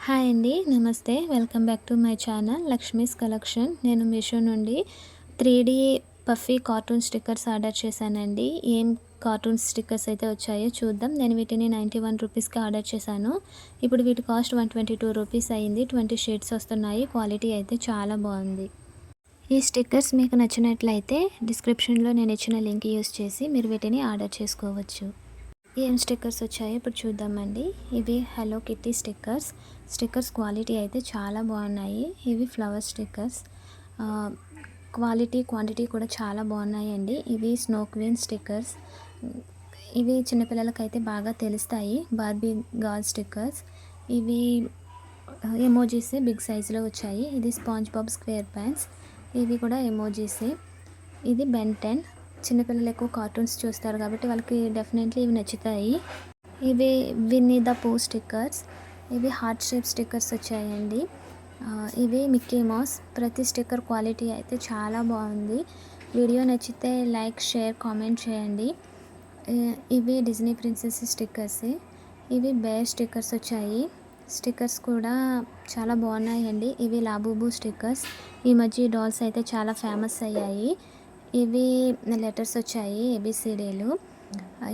Hi అండి. నమస్తే. Welcome back to my channel Lakshmi's collection. నేను మీషో నుండి 3D puffy cartoon stickers order చేశానండి. ఏం కార్టూన్ స్టిక్కర్స్ అయితే వచ్చాయో చూద్దాం. నేను వీటిని 91 రూపీస్‌కి ఆర్డర్ చేశాను. ఇప్పుడు వీటి కాస్ట్ 122 రూపీస్ అయింది. 20 షేడ్స్ వస్తున్నాయి. క్వాలిటీ అయితే చాలా బాగుంది. ఈ స్టిక్కర్స్ మీకు నచ్చినట్లయితే డిస్క్రిప్షన్‌లో నేను ఇచ్చిన లింక్ యూస్ చేసి మీరు వీటిని ఆర్డర్ చేసుకోవచ్చు. ఏం స్టిక్కర్స్ వచ్చాయో ఇప్పుడు చూద్దామండి. ఇవి హలో కిట్టి స్టిక్కర్స్ క్వాలిటీ అయితే చాలా బాగున్నాయి. ఇవి ఫ్లవర్ స్టిక్కర్స్. క్వాంటిటీ కూడా చాలా బాగున్నాయండి. ఇవి స్నో క్వీన్ స్టిక్కర్స్. ఇవి చిన్నపిల్లలకైతే బాగా తెలుస్తాయి. Barbie girl stickers. ఇవి ఎమోజీస్ బిగ్ సైజులో వచ్చాయి. ఇది స్పాంజ్ బాబ్ స్క్వేర్ ప్యాన్స్. ఇవి కూడా ఎమోజీసే. ఇది బెన్ 10. చిన్నపిల్లలు ఎక్కువ కార్టూన్స్ చూస్తారు కాబట్టి వాళ్ళకి డెఫినెట్లీ ఇవి నచ్చుతాయి. ఇవి విన్నీ ద పూ స్టిక్కర్స్. ఇవి హార్ట్ షేప్ స్టిక్కర్స్ వచ్చాయండి. ఇవి మిక్కీ మౌస్. ప్రతి స్టిక్కర్ క్వాలిటీ అయితే చాలా బాగుంది. వీడియో నచ్చితే లైక్, షేర్, కామెంట్ చేయండి. ఇవి డిజ్నీ ప్రిన్సెస్ స్టిక్కర్స్. ఇవి బేర్ స్టిక్కర్స్ వచ్చాయి. స్టిక్కర్స్ కూడా చాలా బాగున్నాయండి. ఇవి లాబూబు స్టిక్కర్స్. ఈ మధ్య డాల్స్ అయితే చాలా ఫేమస్ అయ్యాయి. ఇవి లెటర్స్ వచ్చాయి, ఏబిసిడీలు.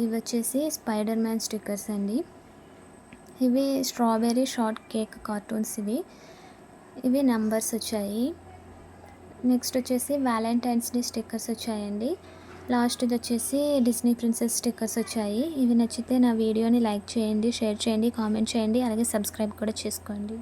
ఇవి వచ్చేసి స్పైడర్ మ్యాన్ స్టిక్కర్స్ అండి. ఇవి స్ట్రాబెర్రీ షార్ట్ కేక్ కార్టూన్స్. ఇవి నంబర్స్ వచ్చాయి. నెక్స్ట్ వచ్చేసి వ్యాలంటైన్స్ డే స్టిక్కర్స్ వచ్చాయండి. లాస్ట్ది వచ్చేసి డిజ్నీ ప్రిన్సెస్ స్టిక్కర్స్ వచ్చాయి. ఇవి నచ్చితే నా వీడియోని లైక్ చేయండి, షేర్ చేయండి, కామెంట్ చేయండి, అలాగే సబ్స్క్రైబ్ కూడా చేసుకోండి.